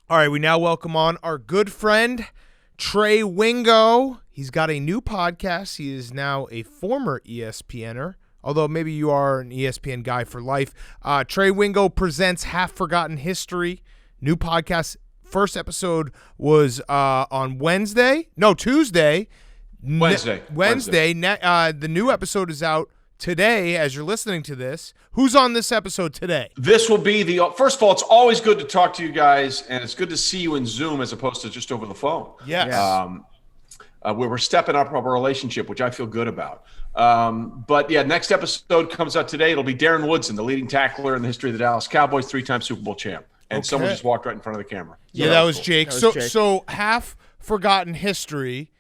All right, we now welcome on our good friend, Trey Wingo. He's got a new podcast. He is now a former ESPNer, although maybe you are an ESPN guy for life. Trey Wingo presents Half Forgotten History. New podcast. First episode was on Wednesday. No, Tuesday. Wednesday. The new episode is out today as you're listening to this. Who's on this episode today? This will be first of all, it's always good to talk to you guys, and it's good to see you in Zoom as opposed to just over the phone. Yes. Where we're stepping up our relationship, which I feel good about. But yeah, next episode comes out today. It'll be Darren Woodson, the leading tackler in the history of the Dallas Cowboys, 3-time Super Bowl champ. And someone just walked right in front of the camera. So that was cool. Jake. So Half Forgotten History.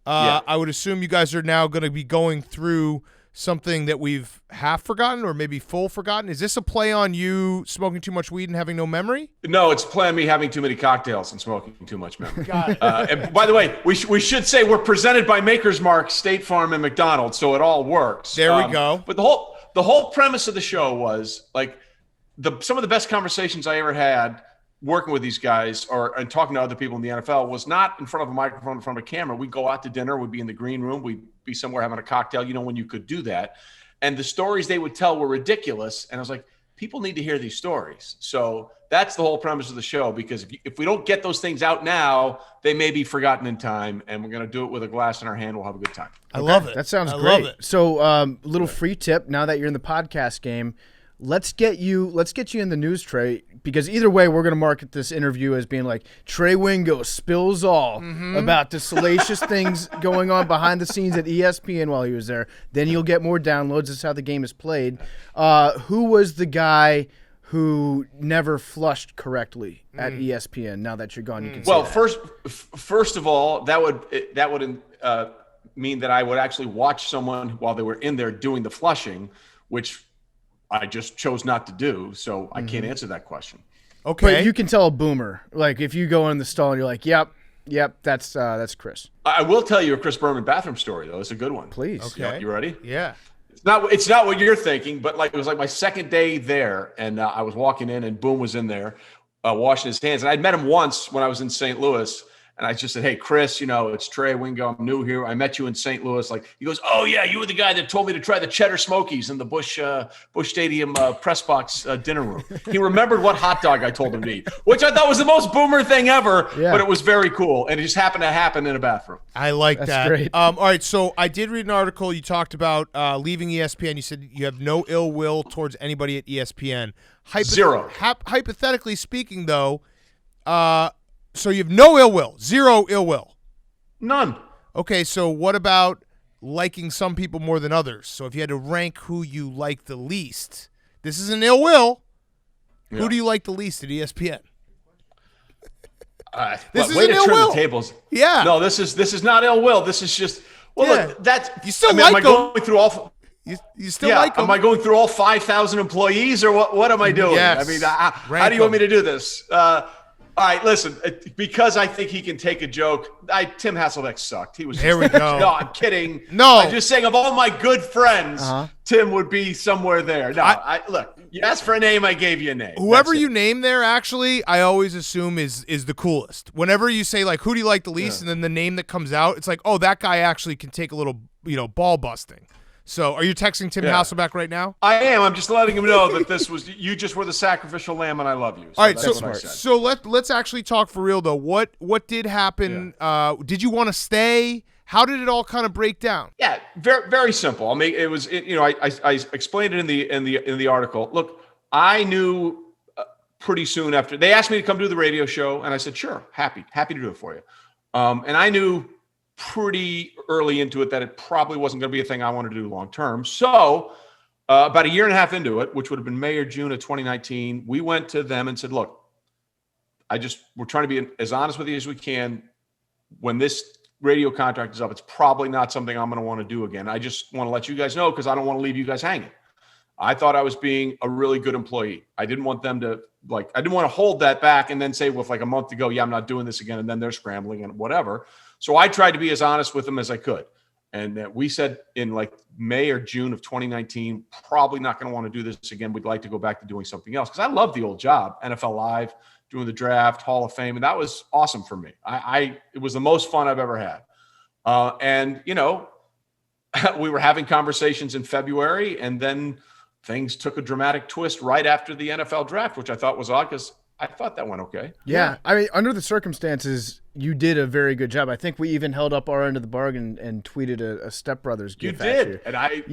I would assume you guys are now going to be going through something that we've half forgotten or maybe full forgotten. Is this a play on you smoking too much weed and having no memory? No, it's a play on me having too many cocktails and smoking too much memory. Got it. And by the way, we should say we're presented by Maker's Mark, State Farm, and McDonald's, so it all works. There we go. But the whole premise of the show was like some of the best conversations I ever had working with these guys and talking to other people in the NFL was not in front of a microphone, in front of a camera. We'd go out to dinner. We'd be in the green room. We'd be somewhere having a cocktail, when you could do that. And the stories they would tell were ridiculous. And I was like, people need to hear these stories. So that's the whole premise of the show, because if we don't get those things out now, they may be forgotten in time. And we're going to do it with a glass in our hand. We'll have a good time. I love it. That sounds great. Love it. So little free tip, now that you're in the podcast game, let's get you in the news, Trey, because either way, we're going to market this interview as being like Trey Wingo spills all about the salacious things going on behind the scenes at ESPN while he was there. Then you'll get more downloads. This is how the game is played. Who was the guy who never flushed correctly at ESPN? Now that you're gone, you can say that. First of all, that would mean that I would actually watch someone while they were in there doing the flushing, which I just chose not to do, so I can't answer that question. Okay. But you can tell a boomer. Like, if you go in the stall and you're like, yep, that's Chris. I will tell you a Chris Berman bathroom story, though. It's a good one. Please. Okay. You ready? Yeah. It's not what you're thinking, but it was like my second day there, and I was walking in, and Boom was in there washing his hands. And I'd met him once when I was in St. Louis. And I just said, hey, Chris, it's Trey Wingo. I'm new here. I met you in St. Louis. Like, he goes, oh, yeah, you were the guy that told me to try the cheddar smokies in the Busch Stadium press box dinner room. He remembered what hot dog I told him to eat, which I thought was the most boomer thing ever, but it was very cool. And it just happened to happen in a bathroom. I like that. That's great. All right, so I did read an article. You talked about leaving ESPN. You said you have no ill will towards anybody at ESPN. Zero. Hypothetically speaking, though, so you have no ill will, zero ill will. None. Okay, so what about liking some people more than others? So if you had to rank who you like the least, this is an ill will. Yeah. Who do you like the least at ESPN? This is an ill will. The tables. Yeah. No, this is not ill will. This is just look. That's you still like them. Going through all? You still like them? Am I going through all 5,000 employees, or what am I doing? Yes. I mean, how do you want me to do this? All right, listen, because I think he can take a joke. Tim Hasselbeck sucked. He was. There we go. No, I'm kidding. No. I'm just saying, of all my good friends, Tim would be somewhere there. No, look, you asked for a name, I gave you a name. Whoever you name there, actually, I always assume is the coolest. Whenever you say, like, who do you like the least, and then the name that comes out, it's like, oh, that guy actually can take a little, ball busting. So are you texting Tim Hasselbeck right now? I am. I'm just letting him know that you just were the sacrificial lamb and I love you. So all right, so let's actually talk for real, though. What did happen? Yeah. Did you want to stay? How did it all kind of break down? Yeah, very, very simple. I mean, it was, I explained it in the article. Look, I knew pretty soon after they asked me to come do the radio show, and I said, sure, happy to do it for you. And I knew pretty early into it that it probably wasn't going to be a thing I wanted to do long term. So about a year and a half into it, which would have been May or June of 2019, we went to them and said, look, we're trying to be as honest with you as we can. When this radio contract is up, it's probably not something I'm going to want to do again. I just want to let you guys know because I don't want to leave you guys hanging. I thought I was being a really good employee. I didn't want them to I didn't want to hold that back and then say with like a month to go, yeah, I'm not doing this again. And then they're scrambling and whatever. So I tried to be as honest with them as I could. And we said in like May or June of 2019, probably not going to want to do this again. We'd like to go back to doing something else. Because I love the old job, NFL Live, doing the draft, Hall of Fame, and that was awesome for me. It was the most fun I've ever had. And we were having conversations in February, and then things took a dramatic twist right after the NFL draft, which I thought was odd because I thought that went okay. Yeah. I mean, under the circumstances, you did a very good job. I think we even held up our end of the bargain and tweeted a Step Brothers gift. You did, and I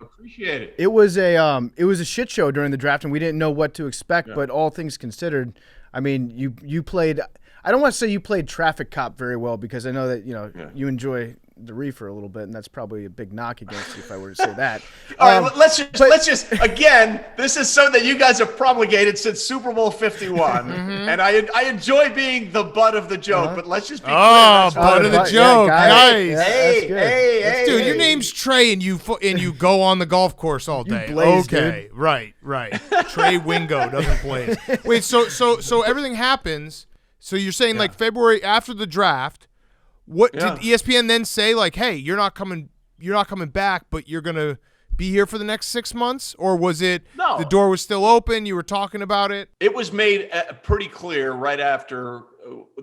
appreciate it. It was a shit show during the draft, and we didn't know what to expect. But all things considered, I mean, you played. I don't want to say you played traffic cop very well because I know that you enjoy the reefer a little bit, and that's probably a big knock against you if I were to say that. All right, let's just again, this is something that you guys have promulgated since Super Bowl 51, and I enjoy being the butt of the joke, but let's just be clear. Butt of the joke, nice. Yeah, Hey, dude, your name's Trey, and you go on the golf course all day. blaze, Okay, dude. right. Trey Wingo doesn't blaze. Wait, so everything happens. So you're saying like February after the draft. What did ESPN then say? Like, hey, you're not coming back, but you're gonna be here for the next 6 months, or was it the door was still open? You were talking about it. It was made pretty clear right after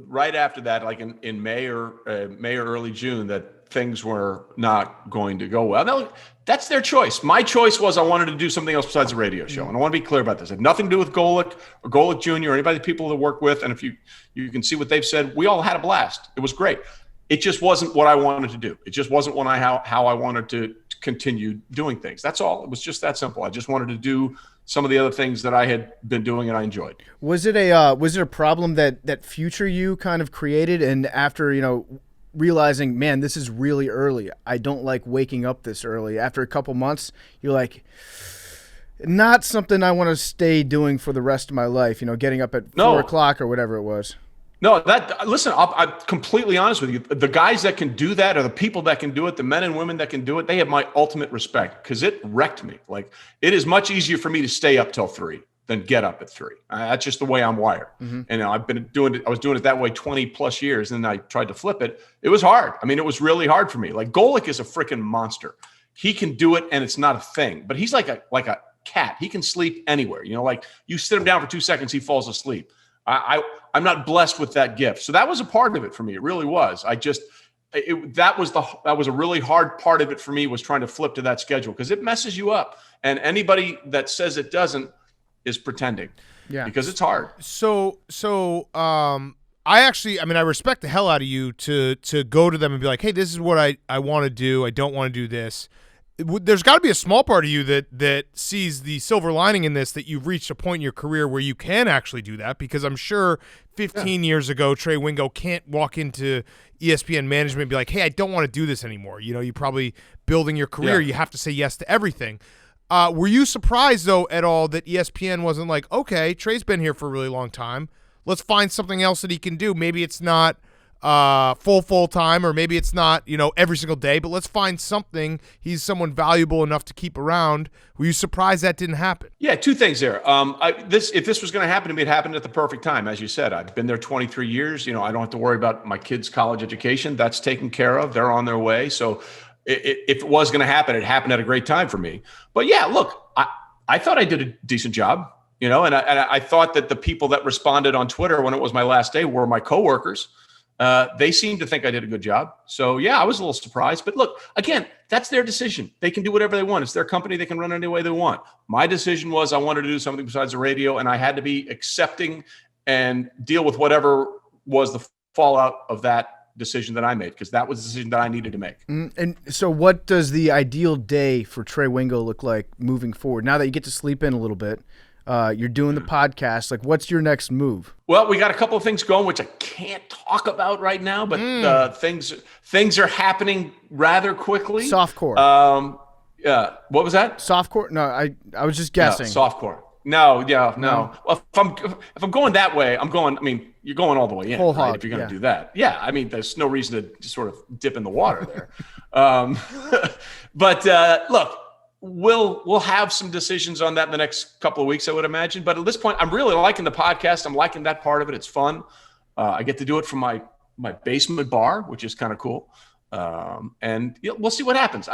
that, like in May or early June, that things were not going to go well. Now, that's their choice. My choice was I wanted to do something else besides a radio show, and I want to be clear about this. It had nothing to do with Golic or Golic Jr. or anybody, people that work with. And if you can see what they've said, we all had a blast. It was great. It just wasn't what I wanted to do. It just wasn't how I wanted to continue doing things. That's all. It was just that simple. I just wanted to do some of the other things that I had been doing and I enjoyed. Was it a problem that future you kind of created, and after realizing, man, this is really early. I don't like waking up this early. After a couple months, you're like, not something I want to stay doing for the rest of my life. Getting up at 4 o'clock or whatever it was. No, listen, I'm completely honest with you. The guys that can do that, or the people that can do it, the men and women that can do it, they have my ultimate respect because it wrecked me. Like, it is much easier for me to stay up till 3 than get up at 3. That's just the way I'm wired. Mm-hmm. And I've been doing it. I was doing it that way 20 plus years. And then I tried to flip it. It was hard. I mean, it was really hard for me. Like, Golic is a freaking monster. He can do it, and it's not a thing. But he's like a cat. He can sleep anywhere. Like, you sit him down for 2 seconds, he falls asleep. I'm not blessed with that gift. So that was a part of it for me. It really was. That was a really hard part of it for me, was trying to flip to that schedule because it messes you up. And anybody that says it doesn't is pretending. Yeah. Because it's hard. So I respect the hell out of you to go to them and be like, hey, this is what I want to do. I don't want to do this. There's got to be a small part of you that sees the silver lining in this, that you've reached a point in your career where you can actually do that, because I'm sure 15 years ago, Trey Wingo can't walk into ESPN management and be like, hey, I don't want to do this anymore. You're probably building your career. You have to say yes to everything. Were you surprised, though, at all that ESPN wasn't like, okay, Trey's been here for a really long time. Let's find something else that he can do. Maybe it's not full time, or maybe it's not every single day, but let's find something. He's someone valuable enough to keep around. Were you surprised that didn't happen? Yeah, two things there. If this was going to happen to me, it happened at the perfect time. As you said, I've been there 23 years. I don't have to worry about my kids' college education. That's taken care of. They're on their way. So if it was going to happen, it happened at a great time for me. But yeah, look, I thought I did a decent job, and I thought that the people that responded on Twitter when it was my last day were my coworkers. They seem to think I did a good job. So, yeah, I was a little surprised. But look, again, that's their decision. They can do whatever they want. It's their company. They can run any way they want. My decision was I wanted to do something besides the radio, and I had to be accepting and deal with whatever was the fallout of that decision that I made, because that was the decision that I needed to make. And so what does the ideal day for Trey Wingo look like moving forward? Now that you get to sleep in a little bit, you're doing the podcast. Like, what's your next move? Well, we got a couple of things going, which I can't talk about right now, but things are happening rather quickly. Softcore. Yeah. What was that? Softcore? No, I was just guessing. No, softcore. No. Well, if I'm going that way, I'm going. I mean, you're going all the way in, whole right? hog, If you're going to do that, yeah. I mean, there's no reason to just sort of dip in the water there. But look. We'll have some decisions on that in the next couple of weeks, I would imagine. But at this point, I'm really liking the podcast. I'm liking that part of it. It's fun. I get to do it from my basement bar, which is kind of cool. And we'll see what happens.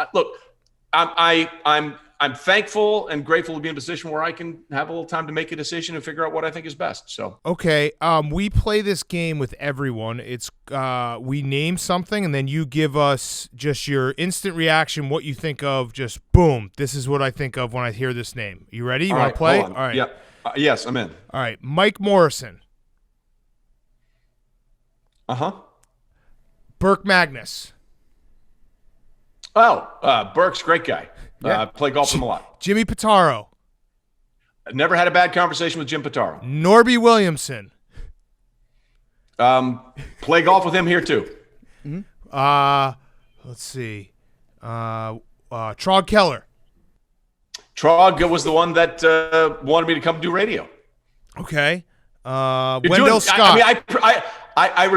I'm I'm thankful and grateful to be in a position where I can have a little time to make a decision and figure out what I think is best. So Okay, we play this game with everyone. It's we name something, and then you give us just your instant reaction, what you think of. Just boom, this is what I think of when I hear this name. You ready? You want to play? All right. Yeah. Yes, I'm in. All right, Mike Morrison, Burke Magnus, Burke's a great guy. Play golf with him a lot. Jimmy Pitaro, I've never had a bad conversation with Jim Pitaro. Norby Williamson, Play golf with him here too. let's see, Trog Keller. Trog was the one that wanted me to come do radio. Okay, Wendell Scott. I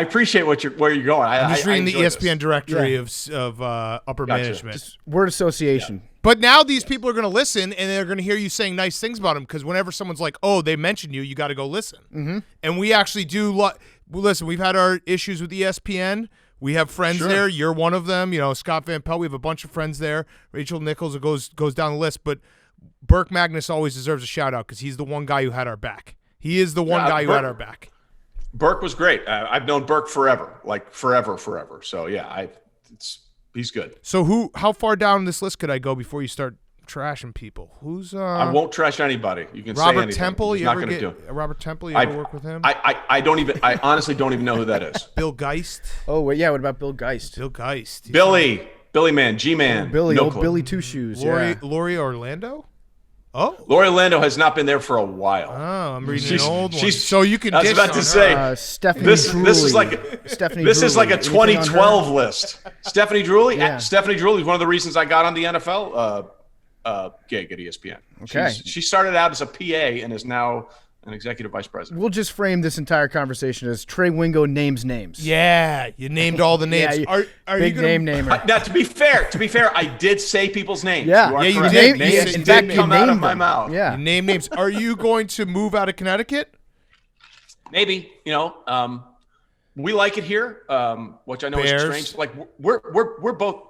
appreciate where you're going. I'm just reading the ESPN this. directory of upper management. Just word association. But now these people are going to listen, and they're going to hear you saying nice things about them, because whenever someone's like, oh, they mentioned you, you got to go listen. Mm-hmm. And we actually do listen, we've had our issues with ESPN. We have friends there. You're one of them. Scott Van Pelt. We have a bunch of friends there. Rachel Nichols, it goes down the list. But Burke Magnus always deserves a shout-out because he's the one guy who had our back. He is the one guy who had our back. Burke was great. I've known Burke forever, like forever. So yeah, he's good. So how far down this list could I go before you start trashing people? Who's I won't trash anybody. You can say Robert anything. Temple. He's You not ever going to get do. Robert Temple? You ever work with him? I honestly don't even know who that is. Bill Geist. Oh, yeah. What about Bill Geist? Bill Geist. Billy Man, G-Man. Billy Two Shoes. Lori Orlando. Oh, Lori Orlando has not been there for a while. Oh, I'm reading an old one. So you can. I was about to say, Stephanie. this is like a 2012 list. Stephanie Drewley. Yeah. Stephanie Drewley is one of the reasons I got on the NFL gig at ESPN. Okay. She started out as a PA and is now an executive vice president. We'll just frame this entire conversation as Trey Wingo names names. Yeah, you named all the names. Yeah, are big you gonna, name namer. Now, to be fair, I did say people's names. Yeah, you did. Names In did fact, come out of my mouth. Yeah, You name names. Are you going to move out of Connecticut? Maybe. We like it here, which I know Bears. is strange. Like we're both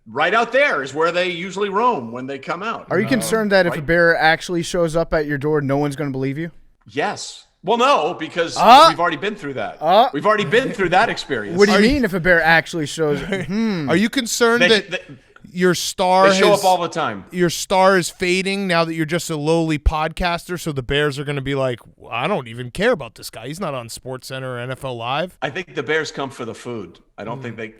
right out there is where they usually roam when they come out. Are you concerned that if a bear actually shows up at your door, no one's going to believe you? Yes. Well, no, because we've already been through that. We've already been through that experience. What do you mean if a bear actually shows up? Are you concerned that your star they show up all the time? Your star is fading now that you're just a lowly podcaster, so the Bears are going to be like, I don't even care about this guy. He's not on SportsCenter or NFL Live. I think the Bears come for the food. I don't think they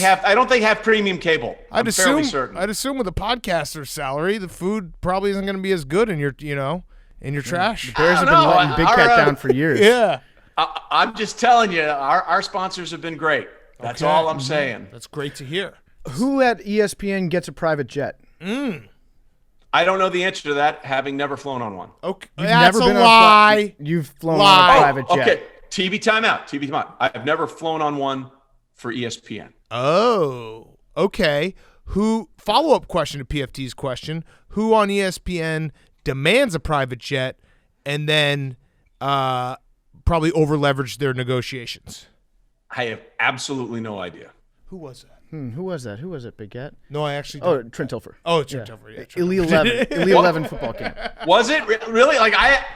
have premium cable. I'm fairly certain. I'd assume with a podcaster's salary, the food probably isn't going to be as good in your trash. The Bears have been letting Big Cat down for years. Yeah. I'm just telling you, our sponsors have been great. That's all I'm saying. That's great to hear. Who at ESPN gets a private jet? I don't know the answer to that, having never flown on one. Okay, You've that's never been a lie. You've flown on a private jet. Okay, TV timeout. I've never flown on one for ESPN. Oh, okay. Follow-up question to PFT's question, who on ESPN demands a private jet and then probably over-leveraged their negotiations? I have absolutely no idea. Who was that? Who was that? Who was it, Big Cat? No, I actually don't. Oh, Trent Dilfer. Oh, Trent Dilfer. Yeah, Elite 11 football camp. Was it really?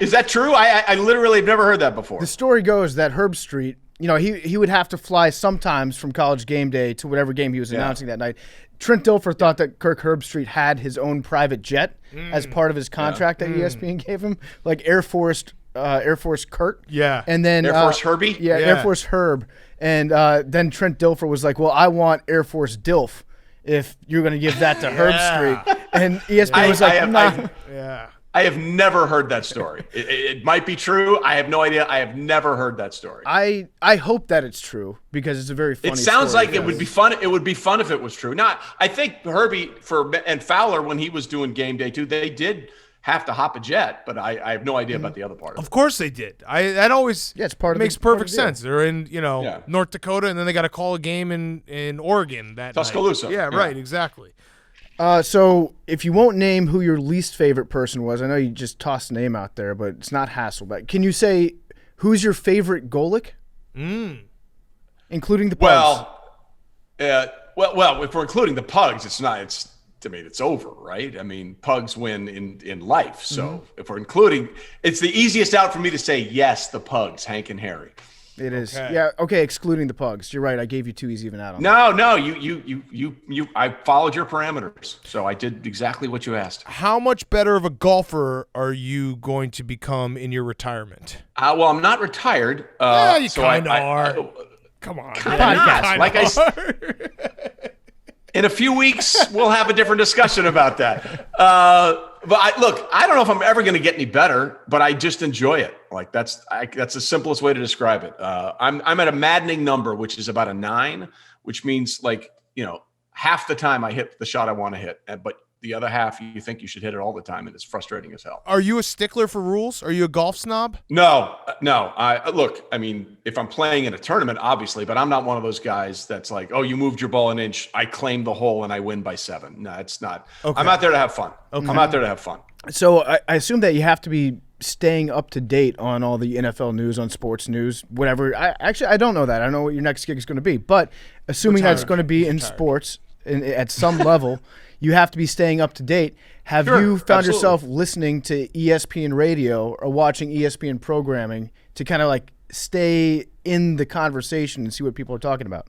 Is that true? I literally have never heard that before. The story goes that Herb Street, he would have to fly sometimes from College Game Day to whatever game he was announcing that night. Trent Dilfer thought that Kirk Herbstreit had his own private jet as part of his contract that ESPN gave him, like Air Force Kurt. Yeah. And then Air Force Herbie? Yeah, Air Force Herb. And then Trent Dilfer was like, well, I want Air Force Dilf if you're going to give that to Herbstreit. And ESPN was like, nah. I have never heard that story. It might be true. I have no idea. I have never heard that story. I hope that it's true because it's a very funny story. It sounds like it would be fun. It would be fun if it was true. Now, I think Herbie and Fowler, when he was doing game day too, they did have to hop a jet, but I have no idea about the other part. Of course they did. That always it's part makes of perfect sense. They're in North Dakota, and then they got to call a game in Oregon that Tuscaloosa. night. Yeah, right, exactly. So if you won't name who your least favorite person was, I know you just tossed a name out there, but it's not Hasselbeck. Can you say who's your favorite Golic? Including the Pugs. Well, if we're including the Pugs, it's it's over, right? I mean, pugs win in life. So if we're including, it's the easiest out for me to say yes, the pugs, Hank and Harry. It is. Yeah. Okay. Excluding the pugs. You're right. I gave you too easy of an out on that. No. You. I followed your parameters, so I did exactly what you asked. How much better of a golfer are you going to become in your retirement? Well, I'm not retired. Yeah, you kind of are. Come on, podcast. Like I said, in a few weeks, we'll have a different discussion about that. But I don't know if I'm ever going to get any better, but I just enjoy it. Like that's the simplest way to describe it. I'm at a maddening number, which is about a 9, which means half the time I hit the shot I want to hit, but the other half you think you should hit it all the time, and it's frustrating as hell. Are you a stickler for rules? Are you a golf snob? No. I mean, if I'm playing in a tournament, obviously, but I'm not one of those guys that's like, oh, you moved your ball an inch, I claim the hole and I win by 7. No, it's not. Okay. I'm out there to have fun. Okay. I'm out there to have fun. So I assume that you have to be staying up to date on all the NFL news, on sports news, whatever. I don't know that. I don't know what your next gig is going to be, but assuming that it's going to be in sports at some level, you have to be staying up to date. Have you found yourself listening to ESPN radio or watching ESPN programming to kind of like stay in the conversation and see what people are talking about?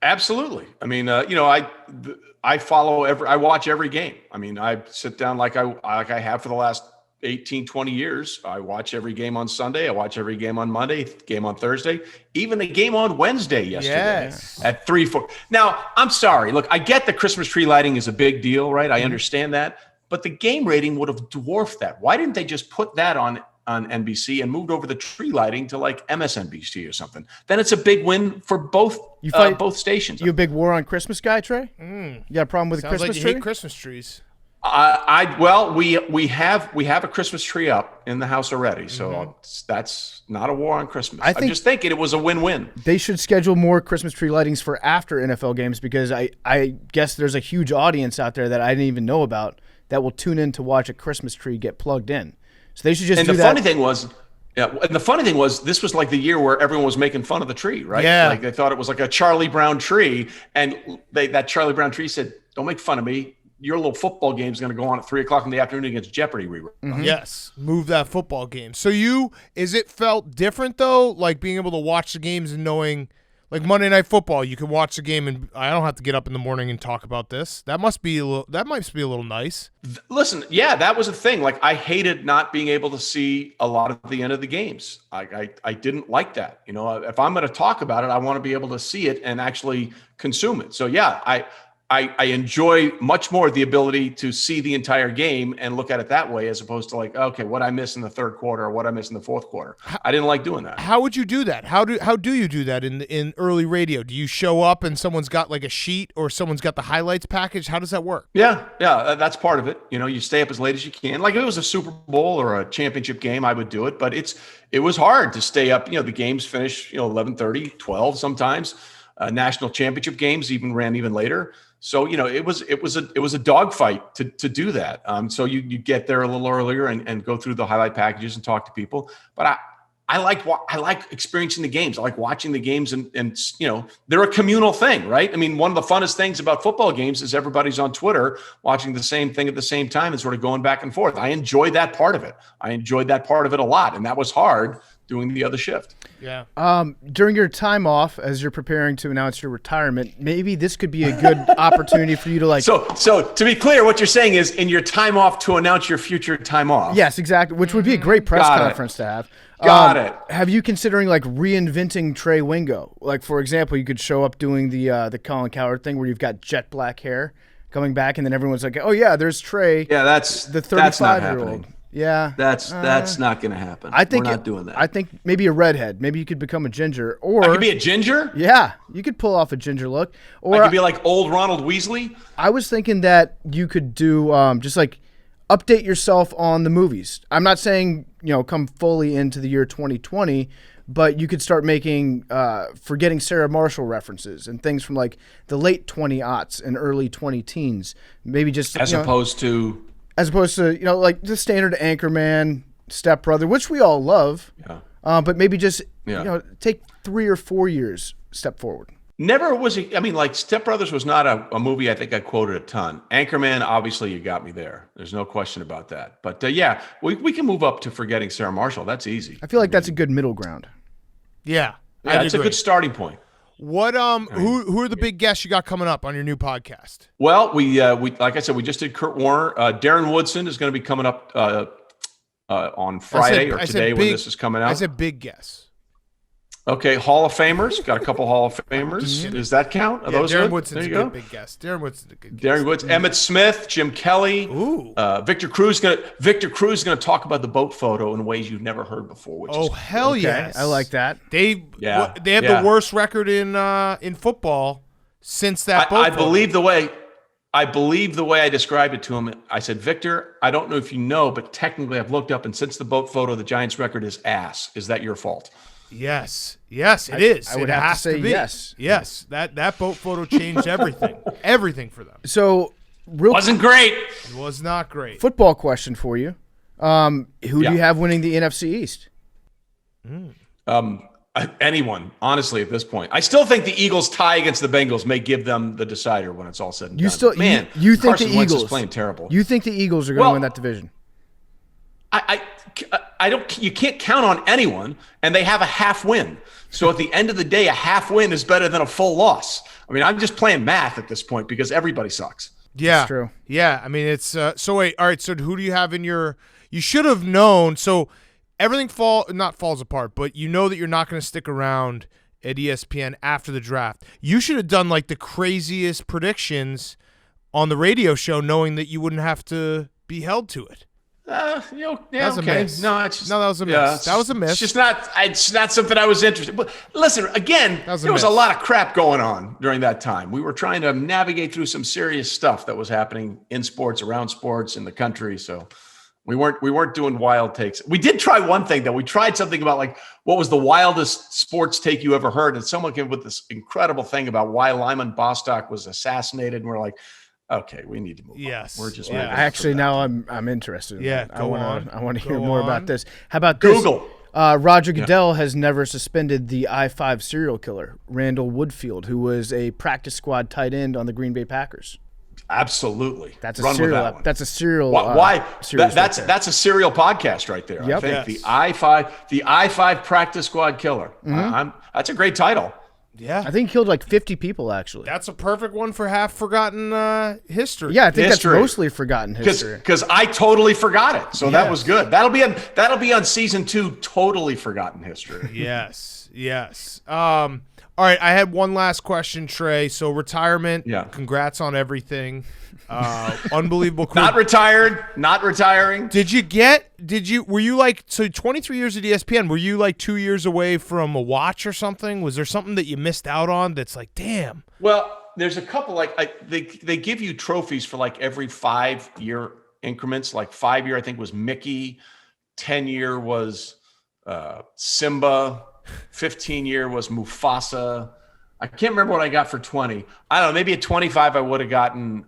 Absolutely. I mean, I follow I watch every game. I mean, I sit down like I have for the last 18, 20 years. I watch every game on Sunday. I watch every game on Monday, game on Thursday, even the game on Wednesday yesterday at 3-4. Now, I'm sorry. Look, I get the Christmas tree lighting is a big deal, right? I understand that. But the game rating would have dwarfed that. Why didn't they just put that on NBC and moved over the tree lighting to like MSNBC or something? Then it's a big win for both both stations. You a big War on Christmas guy, Trey? You got a problem with the Christmas tree? Hate Christmas trees. We have a Christmas tree up in the house already, so that's not a war on Christmas. I'm just thinking it was a win-win. They should schedule more Christmas tree lightings for after NFL games, because I guess there's a huge audience out there that I didn't even know about that will tune in to watch a Christmas tree get plugged in. So they should just do that. And the funny thing was, this was like the year where everyone was making fun of the tree, right? Yeah. Like they thought it was like a Charlie Brown tree, and that Charlie Brown tree said, "Don't make fun of me. Your little football game is going to go on at 3:00 in the afternoon against Jeopardy." Yes, move that football game. So is it felt different though, like being able to watch the games and knowing, like Monday Night Football, you can watch the game and I don't have to get up in the morning and talk about this. That might be a little nice. Listen, yeah, that was a thing. Like I hated not being able to see a lot of the end of the games. I didn't like that. If I'm going to talk about it, I want to be able to see it and actually consume it. So yeah, I enjoy much more the ability to see the entire game and look at it that way, as opposed to like, okay, what I miss in the third quarter or what I miss in the fourth quarter. I didn't like doing that. How would you do that? How do you do that in early radio? Do you show up and someone's got like a sheet or someone's got the highlights package? How does that work? Yeah, that's part of it. You stay up as late as you can. Like if it was a Super Bowl or a championship game, I would do it, but it was hard to stay up. The games finish 11:30, 12 sometimes. National championship games even ran even later. So, it was a dogfight to do that. So you get there a little earlier and go through the highlight packages and talk to people. But I like experiencing the games. I like watching the games and they're a communal thing, right? I mean, one of the funnest things about football games is everybody's on Twitter watching the same thing at the same time and sort of going back and forth. I enjoyed that part of it. I enjoyed that part of it a lot. And that was hard doing the other shift. Yeah. During your time off, as you're preparing to announce your retirement, maybe this could be a good opportunity for you to like. So to be clear, what you're saying is in your time off to announce your future time off. Yes, exactly. Which would be a great press conference to have. Got it. Have you considering like reinventing Trey Wingo? Like for example, you could show up doing the Colin Cowherd thing where you've got jet black hair coming back, and then everyone's like, "Oh yeah, there's Trey." Yeah, that's the 35-year-old. Yeah, that's not going to happen. I think we're not doing that. I think maybe a redhead. Maybe you could become a ginger, or I could be a ginger. Yeah, you could pull off a ginger look, or I could be like old Ronald Weasley. I was thinking that you could do just like update yourself on the movies. I'm not saying come fully into the year 2020, but you could start making Forgetting Sarah Marshall references and things from like the late 20-aughts and early 20-teens. Maybe just as opposed to like the standard Anchorman, Step Brother, which we all love. Yeah. But maybe just take 3 or 4 years step forward. Never was he. I mean, like Step Brothers was not a movie I think I quoted a ton. Anchorman, obviously, you got me there. There's no question about that. But yeah, we can move up to Forgetting Sarah Marshall. That's easy. I feel like that's a good middle ground. Yeah, it's a good starting point. What who are the big guests you got coming up on your new podcast? Well, we like I said, we just did Kurt Warner. Darren Woodson is going to be coming up on Friday or today when this is coming out. I said big guess. Okay, Hall of Famers. Got a couple Hall of Famers. Does that count? Are those Darren good? Woodson's there you go. Big guess. Darren Woodson's a good guess. Darren Woods, Emmett Smith, Jim Kelly. Ooh. Victor Cruz is gonna talk about the boat photo in ways you've never heard before. Which is hell Okay, yes! I like that. They have the worst record in football since that boat I photo. believe the way I described it to him. I said, Victor, I don't know if you know, but technically I've looked up, and since the boat photo, the Giants' record is ass. Is that your fault? Yes, it is. I would it have to has say be. yes. Yes, that boat photo changed everything. Everything for them. So, Wasn't great. It was not great. football question for you. Who do you have winning the NFC East? Anyone, honestly, at this point. I still think the Eagles' tie against the Bengals may give them the decider when it's all said and done. You think Carson the Wentz Eagles is playing terrible. You think the Eagles are going to win that division? I don't. You can't count on anyone, and they have a half win. So at the end of the day, a half win is better than a full loss. I mean, I'm just playing math at this point because everybody sucks. Yeah, That's true. Yeah, I mean it's so wait. All right, so who do you have in your? You should have known. So everything falls apart, but you know that you're not going to stick around at ESPN after the draft. You should have done like the craziest predictions on the radio show, knowing that you wouldn't have to be held to it. That was a miss. No, it's just, that was a miss. That was a miss. It's just not. It's not something I was interested. But listen, again, there was a lot of crap going on during that time. We were trying to navigate through some serious stuff that was happening in sports, around sports, in the country. So we weren't doing wild takes. We did try one thing though. We tried something about like what was the wildest sports take you ever heard, and someone came with this incredible thing about why Lyman Bostock was assassinated, and we're like, okay, we need to move on. We're just actually now I'm interested. In that. I want to hear more about this. How about Google? Roger Goodell has never suspended the I-5 serial killer, Randall Woodfield, who was a practice squad tight end on the Green Bay Packers. Absolutely. That's a Run serial. with that one. That's a serial. Why? That's a serial podcast right there. Yep. I think the I-5 practice squad killer. That's a great title. Yeah, I think he killed like 50 people, actually. That's a perfect one for half forgotten history. Yeah, I think that's mostly forgotten history. Because I totally forgot it, so that was good. That'll be on season 2. Totally forgotten history. Yes. All right, I had one last question, Trey. So retirement. Yeah. Congrats on everything. Unbelievable career. Not retiring. Were you like, so 23 years at ESPN, were you like 2 years away from a watch or something? Was there something that you missed out on that's like, damn? Well, there's a couple they give you trophies for like every 5-year increments. Like 5-year, I think was Mickey. 10-year was Simba. 15-year was Mufasa. I can't remember what I got for 20. I don't know. Maybe at 25, I would have gotten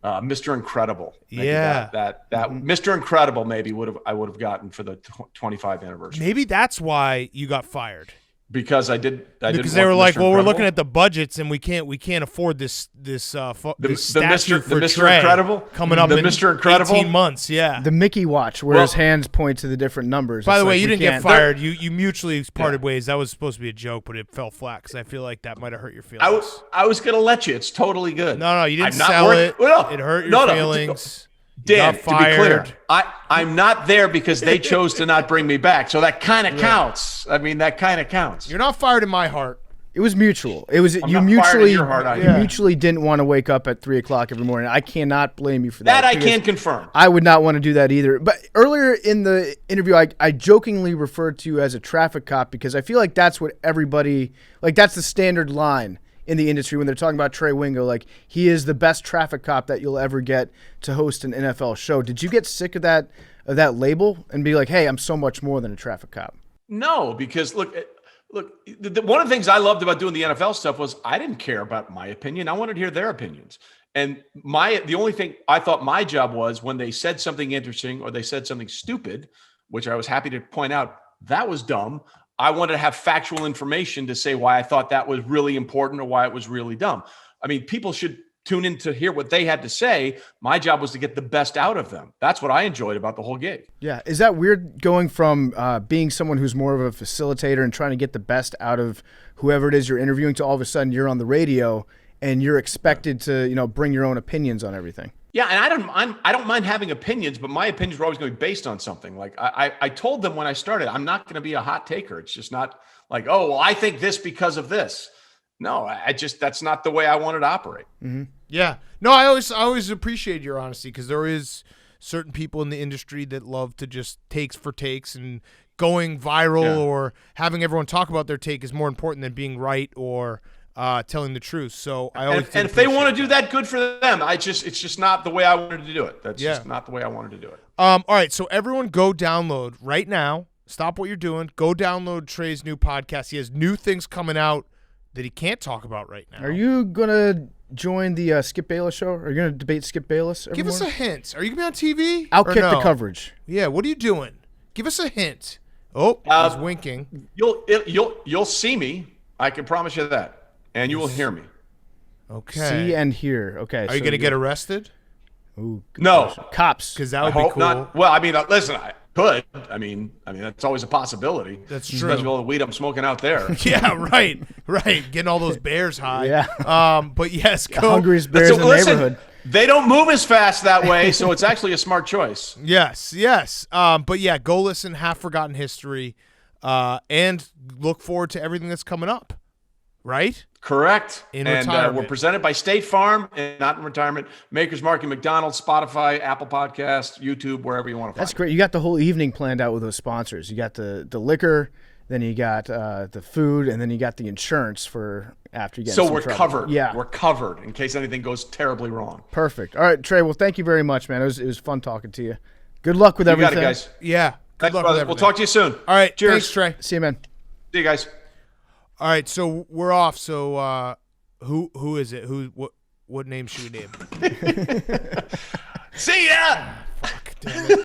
Mr. Incredible. Maybe that Mr. Incredible maybe I would have gotten for the 25th anniversary. Maybe that's why you got fired. Because because they were like, well, we're looking at the budgets and we can't afford this statue for Mr. Trey Incredible coming up in Mr. Incredible 18 months. Yeah, the Mickey watch where his hands point to the different numbers. By the way, you didn't get fired. You mutually parted ways. That was supposed to be a joke, but it fell flat because I feel like that might have hurt your feelings. I was gonna let you. It's totally good. No, you didn't sell it. It hurt your feelings. Dan, to be clear, I'm not there because they chose to not bring me back. So that kind of counts. I mean, that kind of counts. You're not fired in my heart. It was mutual. It was you mutually didn't want to wake up at 3:00 every morning. I cannot blame you for that. That I can confirm. I would not want to do that either. But earlier in the interview, I jokingly referred to you as a traffic cop because I feel like that's what everybody that's the standard line in the industry when they're talking about Trey Wingo. Like, he is the best traffic cop that you'll ever get to host an NFL show. Did you get sick of that label and be like, hey, I'm so much more than a traffic cop? No, because look, one of the things I loved about doing the NFL stuff was I didn't care about my opinion. I wanted to hear their opinions. And the only thing I thought my job was when they said something interesting or they said something stupid, which I was happy to point out, that was dumb. I wanted to have factual information to say why I thought that was really important or why it was really dumb. I mean, people should tune in to hear what they had to say. My job was to get the best out of them. That's what I enjoyed about the whole gig. Yeah. Is that weird going from being someone who's more of a facilitator and trying to get the best out of whoever it is you're interviewing to all of a sudden you're on the radio and you're expected to, bring your own opinions on everything? Yeah, and I don't mind having opinions, but my opinions were always going to be based on something. Like I told them when I started, I'm not going to be a hot taker. It's just not like, oh, well, I think this because of this. No, that's not the way I wanted to operate. Mm-hmm. Yeah, no, I always appreciate your honesty, because there is certain people in the industry that love to just takes for takes, and going viral or having everyone talk about their take is more important than being right or telling the truth. So I always and if they want to do that, good for them. it's just not the way I wanted to do it. That's just not the way I wanted to do it. All right, so everyone go download right now. Stop what you're doing. Go download Trey's new podcast. He has new things coming out that he can't talk about right now. Are you gonna join the Skip Bayless show? Are you gonna debate Skip Bayless? Give us a hint. Are you gonna be on TV? I'll kick the coverage. Yeah. What are you doing? Give us a hint. Oh, he's winking. You'll see me. I can promise you that. And you will hear me. Okay. See and hear. Okay. Are you going to get arrested? Ooh, no. Question. Cops. Because that would be cool. Not. Well, I mean, listen, I could. I mean, that's always a possibility. That's true. Especially all the weed I'm smoking out there. Yeah, right. Getting all those bears high. Yeah. But yes, go. The hungriest bears in the neighborhood. They don't move as fast that way, so it's actually a smart choice. Yes. But yeah, go listen, Half Forgotten History, and look forward to everything that's coming up. Right? Correct. In and retirement. We're presented by State Farm and not in retirement. Maker's Mark and McDonald's, Spotify, Apple Podcasts, YouTube, wherever you want to find That's great. You got the whole evening planned out with those sponsors. You got the liquor, then you got the food, and then you got the insurance for after you get So in we're trouble. covered. Yeah. We're covered in case anything goes terribly wrong. Perfect. All right, Trey, well, thank you very much, man. It was fun talking to you. Good luck with everything. You got it, guys. Yeah. Good Thanks, luck brother. with everything. We'll talk to you soon. All right. Cheers. Thanks, Trey. See you, man. See you guys. All right, so we're off. So who is it? What name should we name? See ya.